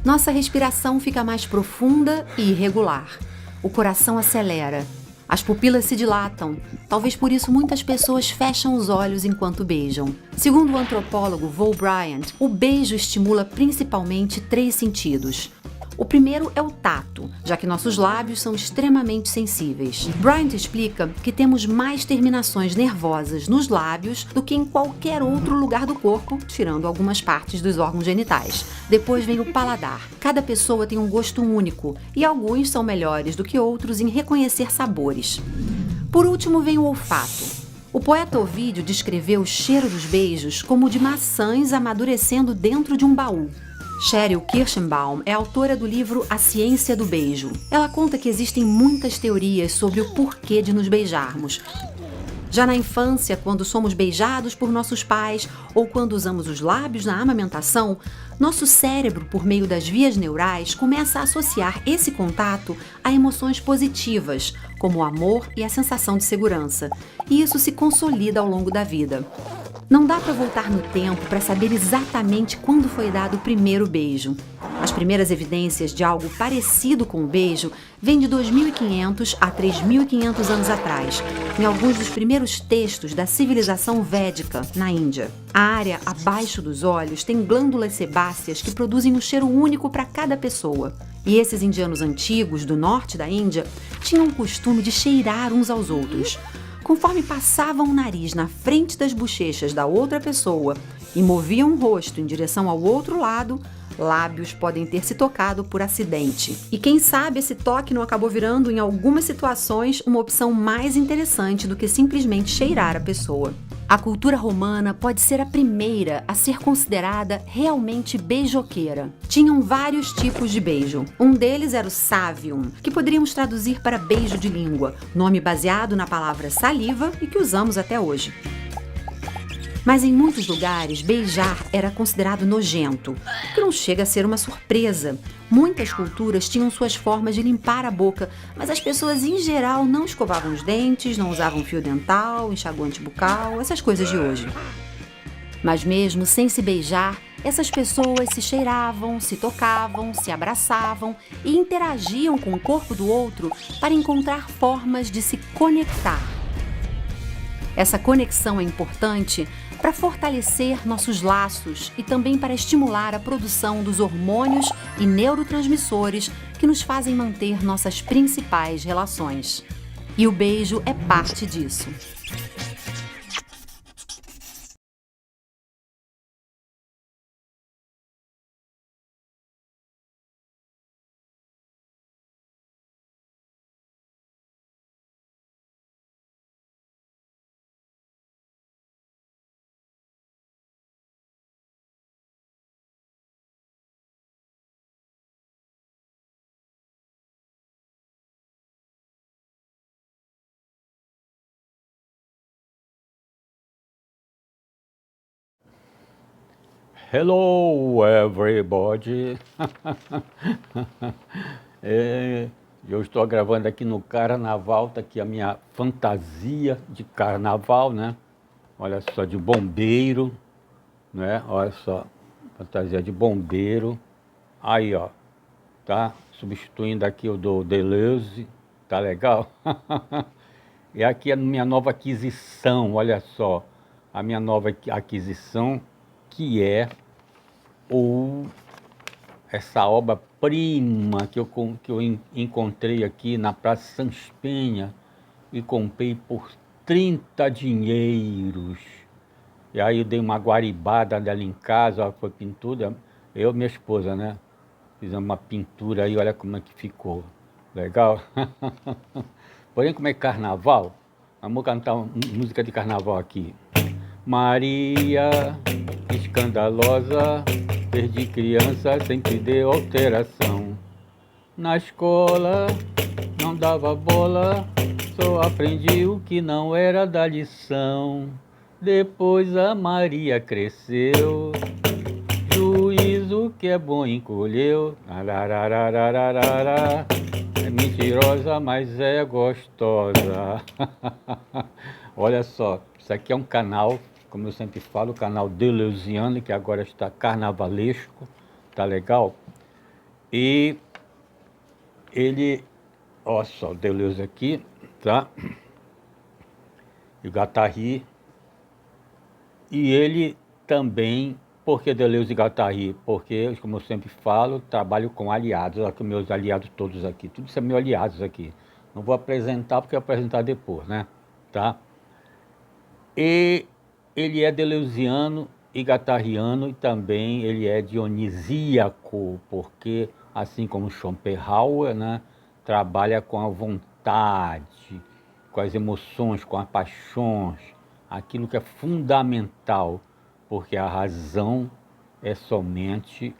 Nossa respiração fica mais profunda e irregular. O coração acelera. As pupilas se dilatam. Talvez por isso muitas pessoas fecham os olhos enquanto beijam. Segundo o antropólogo Val Bryant, o beijo estimula principalmente 3 sentidos. O primeiro é o tato, já que nossos lábios são extremamente sensíveis. Bryant explica que temos mais terminações nervosas nos lábios do que em qualquer outro lugar do corpo, tirando algumas partes dos órgãos genitais. Depois vem o paladar. Cada pessoa tem um gosto único e alguns são melhores do que outros em reconhecer sabores. Por último vem o olfato. O poeta Ovídio descreveu o cheiro dos beijos como o de maçãs amadurecendo dentro de um baú. Sheryl Kirshenbaum é autora do livro A Ciência do Beijo. Ela conta que existem muitas teorias sobre o porquê de nos beijarmos. Já na infância, quando somos beijados por nossos pais ou quando usamos os lábios na amamentação, nosso cérebro, por meio das vias neurais, começa a associar esse contato a emoções positivas, como o amor e a sensação de segurança. E isso se consolida ao longo da vida. Não dá para voltar no tempo para saber exatamente quando foi dado o primeiro beijo. As primeiras evidências de algo parecido com o beijo vêm de 2.500 a 3.500 anos atrás, em alguns dos primeiros textos da civilização védica, na Índia. A área abaixo dos olhos tem glândulas sebáceas que produzem um cheiro único para cada pessoa. E esses indianos antigos do norte da Índia tinham o costume de cheirar uns aos outros. Conforme passavam o nariz na frente das bochechas da outra pessoa e moviam o rosto em direção ao outro lado, lábios podem ter se tocado por acidente. E quem sabe esse toque não acabou virando, em algumas situações, uma opção mais interessante do que simplesmente cheirar a pessoa. A cultura romana pode ser a primeira a ser considerada realmente beijoqueira. Tinham vários tipos de beijo. Um deles era o savium, que poderíamos traduzir para beijo de língua, nome baseado na palavra saliva e que usamos até hoje. Mas em muitos lugares, beijar era considerado nojento, o que não chega a ser uma surpresa. Muitas culturas tinham suas formas de limpar a boca, mas as pessoas em geral não escovavam os dentes, não usavam fio dental, enxaguante bucal, essas coisas de hoje. Mas mesmo sem se beijar, essas pessoas se cheiravam, se tocavam, se abraçavam e interagiam com o corpo do outro para encontrar formas de se conectar. Essa conexão é importante para fortalecer nossos laços e também para estimular a produção dos hormônios e neurotransmissores que nos fazem manter nossas principais relações. E o beijo é parte disso. Hello, everybody! Eu estou gravando aqui no Carnaval, tá aqui a minha fantasia de Carnaval, né? Olha só, de bombeiro, né? Olha só, fantasia de bombeiro. Aí, ó, tá? Substituindo aqui o do Deleuze, tá legal? E aqui a minha nova aquisição, olha só, a minha nova aquisição, que é essa obra-prima que eu encontrei aqui na Praça Sans Penha e comprei por 30 dinheiros. E aí eu dei uma guaribada dela em casa, ó, foi pintura, eu e minha esposa, né? Fizemos uma pintura aí, olha como é que ficou. Legal? Porém, como é carnaval, vamos cantar uma música de carnaval aqui. Maria, escandalosa, desde criança sempre deu alteração. Na escola não dava bola, só aprendi o que não era da lição. Depois a Maria cresceu, juízo que é bom encolheu. É mentirosa, mas é gostosa. Olha só, isso aqui é um canal, como eu sempre falo, o canal Deleuziano, que agora está carnavalesco, tá legal? E ele, ó só, Deleuze aqui, tá? E o Guattari. E ele também, por que Deleuze e Guattari? Porque, como eu sempre falo, trabalho com aliados, olha que meus aliados todos aqui, tudo são meus aliados aqui. Não vou apresentar porque eu vou apresentar depois, né? Tá? E ele é deleuziano e guattariano, e também ele é dionisíaco, porque, assim como Schopenhauer, né, trabalha com a vontade, com as emoções, com as paixões, aquilo que é fundamental, porque a razão é somente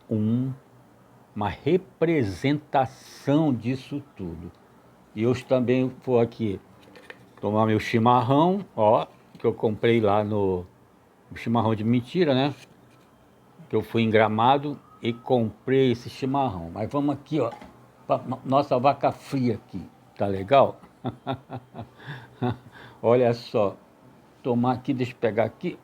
uma representação disso tudo. E hoje também vou aqui tomar meu chimarrão, ó, que eu comprei lá no chimarrão de mentira, né? Que eu fui em Gramado e comprei esse chimarrão. Mas vamos aqui, ó, pra nossa vaca fria aqui, tá legal? Olha só, tomar aqui, deixa eu pegar aqui.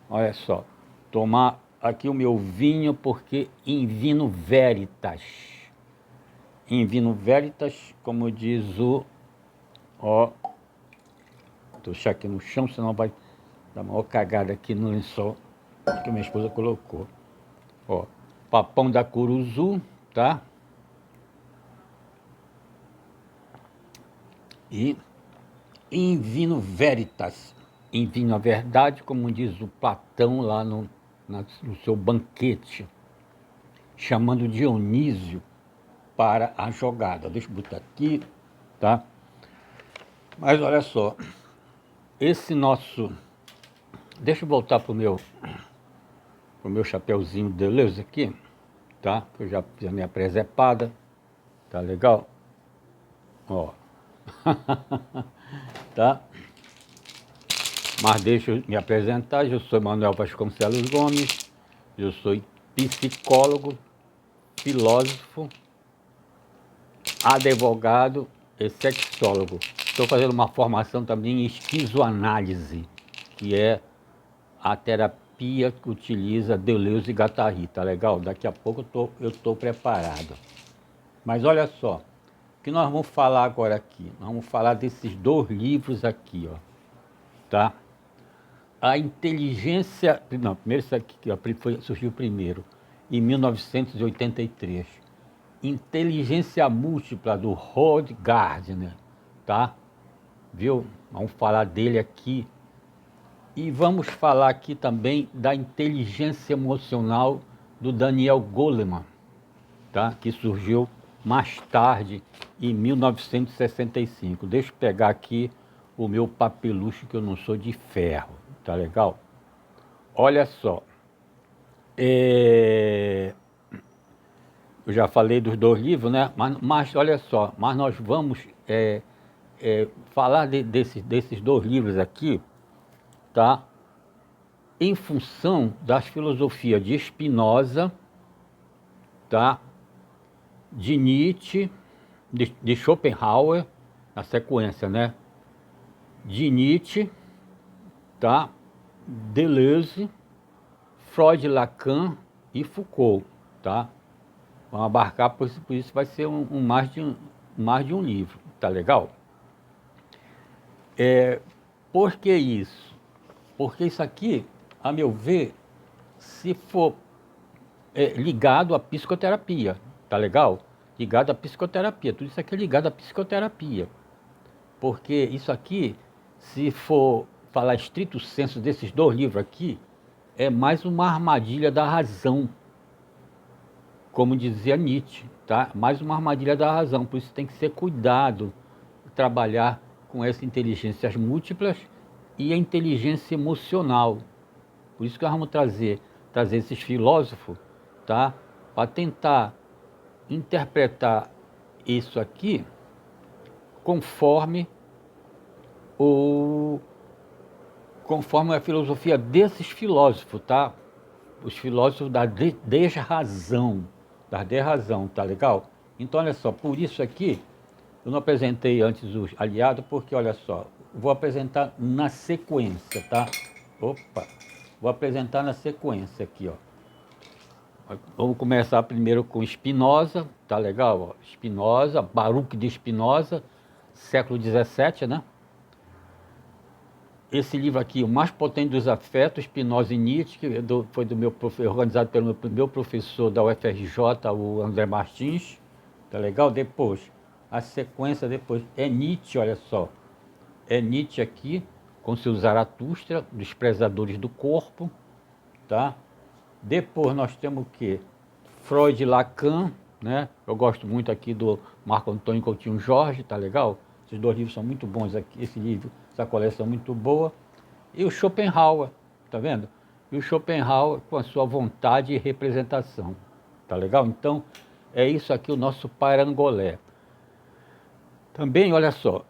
Olha só, tomar aqui o meu vinho, porque in vino veritas. In vino veritas, como diz o... Ó, tô deixar aqui no chão, senão vai dar uma maior cagada aqui no lençol que minha esposa colocou. Ó, papão da Curuzu, tá? E in vino veritas, in vino a verdade, como diz o Platão lá no seu banquete, chamando Dionísio para a jogada. Deixa eu botar aqui, tá? Mas olha só, esse nosso... Deixa eu voltar pro meu chapeuzinho de Deleuze aqui, tá? Que eu já fiz a minha presepada, tá legal? Ó, tá? Mas deixa eu me apresentar, eu sou Manuel Vasconcelos Gomes, eu sou psicólogo, filósofo, advogado e sexólogo. Estou fazendo uma formação também em esquizoanálise, que é a terapia que utiliza Deleuze e Guattari, tá legal? Daqui a pouco eu estou preparado. Mas olha só, o que nós vamos falar agora aqui? Nós vamos falar desses dois livros aqui, ó, tá? A inteligência... Não, primeiro isso aqui, ó, surgiu primeiro, em 1983. Inteligência Múltipla, do Howard Gardner, tá? Viu? Vamos falar dele aqui. E vamos falar aqui também da inteligência emocional do Daniel Goleman, tá? Que surgiu mais tarde, em 1965. Deixa eu pegar aqui o meu papelucho, que eu não sou de ferro, tá legal? Olha só, eu já falei dos dois livros, né? Mas olha só, mas nós vamos falar desses dois livros aqui, tá? Em função das filosofias de Spinoza, tá? De Nietzsche, de Schopenhauer, na sequência, né? De Nietzsche, tá? Deleuze, Freud, Lacan e Foucault, tá? Vamos abarcar, por isso vai ser mais de um livro, tá legal? Por que isso? Porque isso aqui, a meu ver, se for ligado à psicoterapia, tá legal? Ligado à psicoterapia, tudo isso aqui é ligado à psicoterapia. Porque isso aqui, se for falar estrito senso desses dois livros aqui, é mais uma armadilha da razão, como dizia Nietzsche, tá? Mais uma armadilha da razão, por isso tem que ser cuidado, trabalhar com essas inteligências múltiplas e a inteligência emocional. Por isso que nós vamos trazer esses filósofos, tá? Para tentar interpretar isso aqui conforme a filosofia desses filósofos, tá? Os filósofos da desrazão, tá legal? Então, olha só, por isso aqui, eu não apresentei antes os aliados, porque, olha só, vou apresentar na sequência, tá? Opa! Vou apresentar na sequência aqui, ó. Vamos começar primeiro com Spinoza, tá legal? Ó. Spinoza, Baruch de Spinoza, século XVII, né? Esse livro aqui, O Mais Potente dos Afetos, Spinoza e Nietzsche, que foi organizado pelo meu professor da UFRJ, o André Martins, tá legal? Depois, a sequência depois é Nietzsche, olha só. É Nietzsche aqui, com seu Zaratustra, dos Prezadores do Corpo, tá? Depois nós temos o quê? Freud e Lacan, né? Eu gosto muito aqui do Marco Antônio Coutinho Jorge, tá legal? Esses dois livros são muito bons aqui, esse livro, essa coleção é muito boa. E o Schopenhauer, tá vendo? E o Schopenhauer com a sua vontade e representação, tá legal? Então, é isso aqui o nosso parangolé. Também, olha só,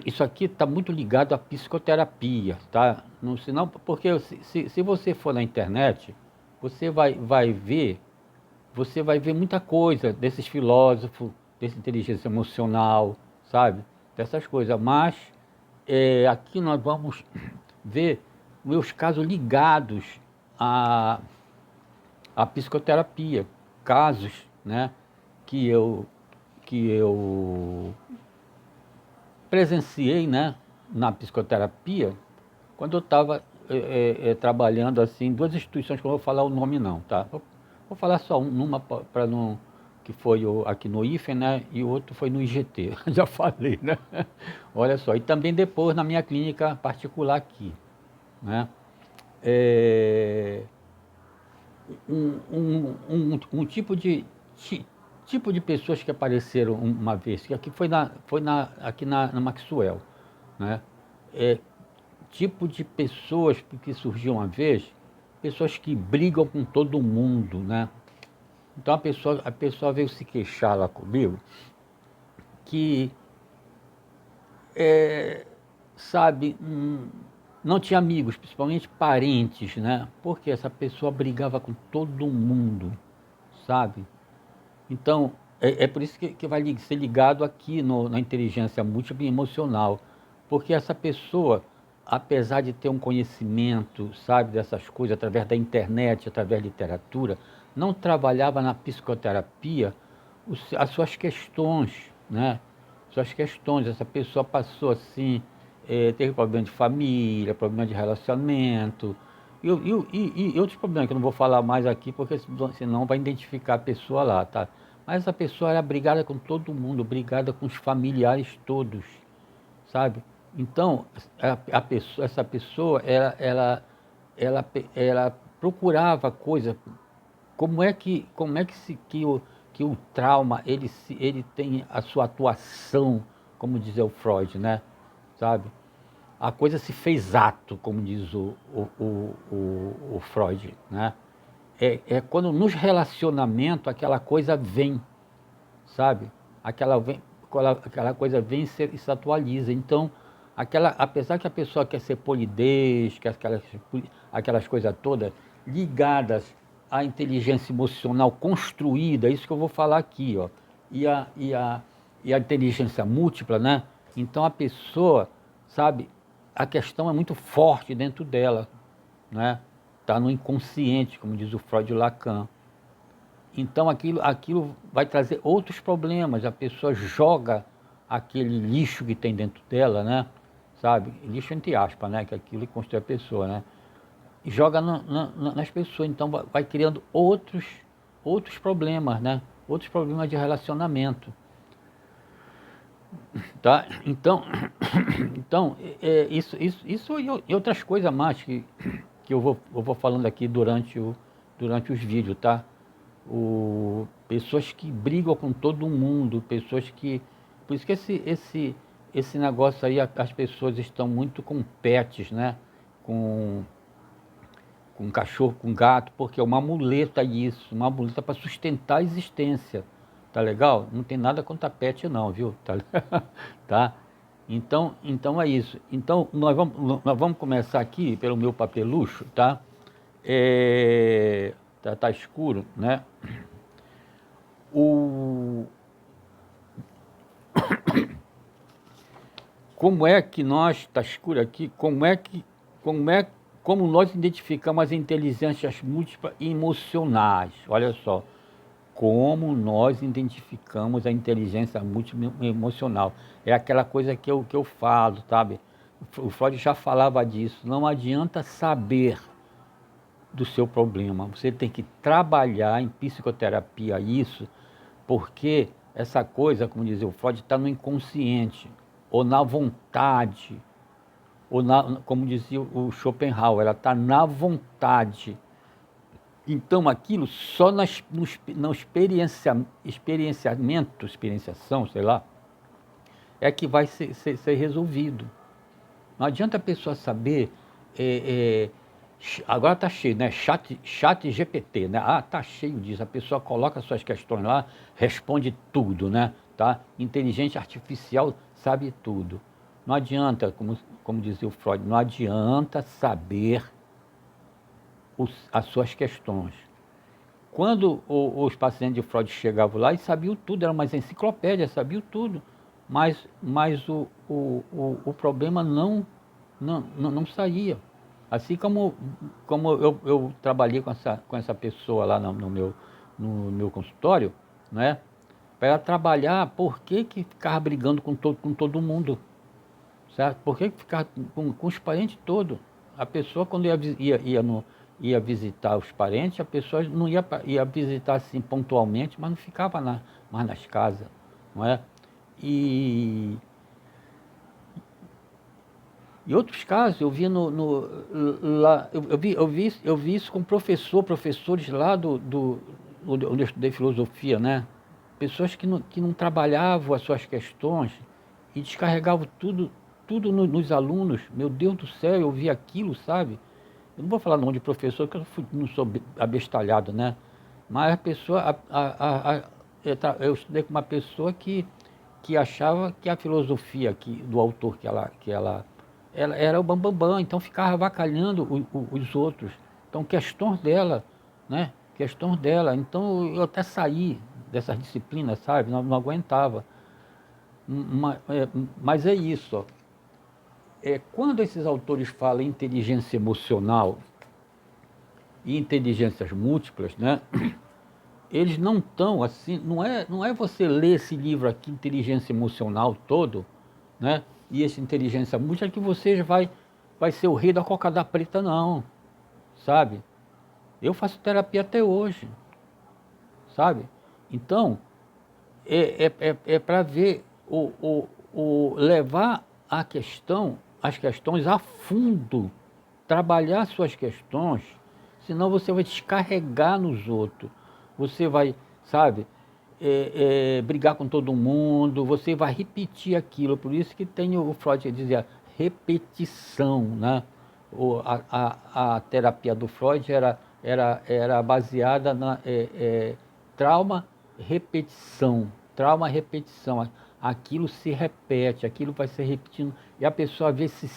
isso aqui está muito ligado à psicoterapia, tá? Não, senão, porque se você for na internet, você vai ver muita coisa desses filósofos, dessa inteligência emocional, sabe? Dessas coisas. Mas aqui nós vamos ver meus casos ligados à psicoterapia, casos, né, que eu presenciei, né, na psicoterapia, quando eu estava trabalhando assim, em duas instituições que eu não vou falar o nome não, tá? Vou falar só uma para não, que foi aqui no IFE, né, e o outro foi no IGT, já falei, né? Olha só, e também depois na minha clínica particular aqui, né? Um tipo de pessoas que apareceram uma vez, que aqui aqui na Maxwell, né? Tipo de pessoas que surgiu uma vez, pessoas que brigam com todo mundo, né? Então a pessoa veio se queixar lá comigo que, sabe, não tinha amigos, principalmente parentes, né? Porque essa pessoa brigava com todo mundo, sabe? Então, é por isso que vai ser ligado aqui na inteligência múltipla e emocional. Porque essa pessoa, apesar de ter um conhecimento, sabe, dessas coisas, através da internet, através da literatura, não trabalhava na psicoterapia as suas questões, né? Suas questões. Essa pessoa passou assim, teve problema de família, problema de relacionamento, e outros problemas que eu não vou falar mais aqui, porque senão vai identificar a pessoa lá, tá? Mas essa pessoa era brigada com todo mundo, brigada com os familiares todos, sabe? Então, essa pessoa, ela procurava coisa, que o trauma, ele tem a sua atuação, como dizia o Freud, né? Sabe? A coisa se fez ato, como diz o Freud, né? Quando nos relacionamentos aquela coisa vem, sabe? Aquela coisa vem e se atualiza. Então, apesar que a pessoa quer ser polidez, quer aquelas coisas todas ligadas à inteligência emocional construída, isso que eu vou falar aqui, ó, e a inteligência múltipla, né? Então a pessoa, sabe, a questão é muito forte dentro dela, né? Está no inconsciente, como diz o Freud e o Lacan. Então aquilo vai trazer outros problemas. A pessoa joga aquele lixo que tem dentro dela, né? Sabe? Lixo entre aspas, né? Que é aquilo que constrói a pessoa, né? E joga nas pessoas. Então vai criando outros problemas, né? Outros problemas de relacionamento. Tá? Então, isso e outras coisas mais que eu vou falando aqui durante os vídeos, tá? Pessoas que brigam com todo mundo, pessoas que... Por isso que esse negócio aí, as pessoas estão muito com pets, né? Com cachorro, com gato, porque é uma muleta isso, uma muleta para sustentar a existência. Tá legal? Não tem nada contra pet não, viu? Tá? Então é isso. Então nós vamos começar aqui pelo meu papelucho, tá? Tá escuro, né? Como é que nós, tá escuro aqui, como é como nós identificamos as inteligências múltiplas emocionais. Olha só, como nós identificamos a inteligência múltipla emocional. É aquela coisa que eu falo, sabe? O Freud já falava disso. Não adianta saber do seu problema. Você tem que trabalhar em psicoterapia isso, porque essa coisa, como dizia o Freud, está no inconsciente, ou na vontade, ou como dizia o Schopenhauer, ela está na vontade. Então aquilo só no experienciação, sei lá, é que vai ser resolvido. Não adianta a pessoa saber, agora está cheio, né? Chat GPT, né? Ah, está cheio disso. A pessoa coloca suas questões lá, responde tudo, né? Tá? Inteligência artificial sabe tudo. Não adianta, como dizia o Freud, não adianta saber as suas questões. Quando os pacientes de Freud chegavam lá e sabiam tudo, era uma enciclopédia, sabiam tudo, mas o problema não saía. Assim como eu trabalhei com essa pessoa lá no meu consultório, né? Para ela trabalhar, por que ficava brigando com todo mundo? Certo? Por que ficava com os parentes todos? A pessoa, quando ia visitar os parentes, a pessoa não ia visitar assim pontualmente, mas não ficava mais nas casas, não é? E outros casos, eu vi lá, eu vi isso com professores lá onde eu estudei filosofia, né? Pessoas que não trabalhavam as suas questões e descarregavam tudo nos alunos. Meu Deus do céu, eu vi aquilo, sabe? Eu não vou falar nome de professor, porque não sou abestalhado, né? Mas a pessoa, eu estudei com uma pessoa que achava que a filosofia do autor que ela era o bambambam, então ficava avacalhando os outros. Então, questões dela, né? Questões dela. Então, eu até saí dessas disciplinas, sabe? Não aguentava. Mas é isso, ó. Quando esses autores falam em inteligência emocional e inteligências múltiplas, né? Eles não estão assim, não é você ler esse livro aqui, Inteligência Emocional todo, né? E essa inteligência múltipla que você vai ser o rei da cocada preta, não, sabe? Eu faço terapia até hoje, sabe? Então, é para ver, levar as questões a fundo, trabalhar suas questões, senão você vai descarregar nos outros. Você vai, sabe, brigar com todo mundo, você vai repetir aquilo. Por isso que tem o Freud que dizia repetição, né? A terapia do Freud era baseada na trauma, repetição. Aquilo se repete, aquilo vai se repetindo. E a pessoa às vezes se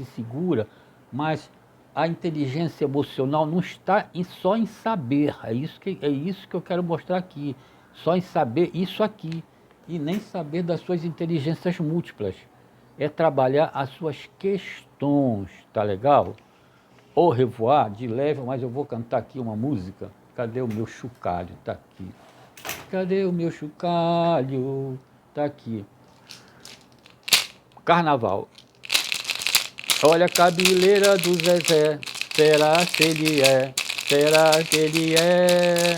segura, mas a inteligência emocional não está só em saber, é isso que eu quero mostrar aqui, só em saber isso aqui, e nem saber das suas inteligências múltiplas, é trabalhar as suas questões, tá legal? Au revoir, de leve, mas eu vou cantar aqui uma música. Cadê o meu chocalho? Tá aqui. Cadê o meu chocalho? Tá aqui. Carnaval. Olha a cabeleira do Zezé, será que ele é? Será que ele é?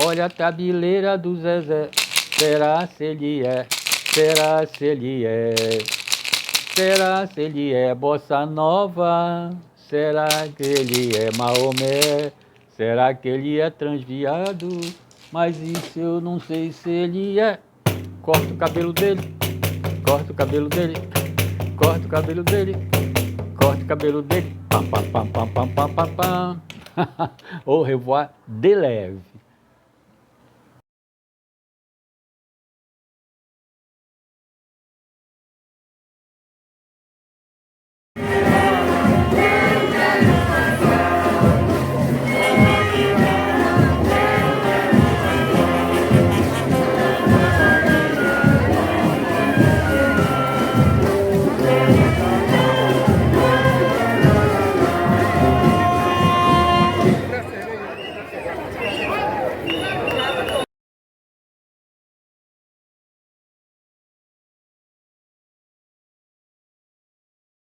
Olha a cabeleira do Zezé, será se ele é? Será se ele é? Será se ele é bossa nova? Será que ele é Maomé? Será que ele é transviado? Mas isso eu não sei se ele é. Corta o cabelo dele, corta o cabelo dele, corta o cabelo dele, corta o cabelo dele, pam, pam, pam, pam, pam, pam, pam, pam. Au revoir, de leve.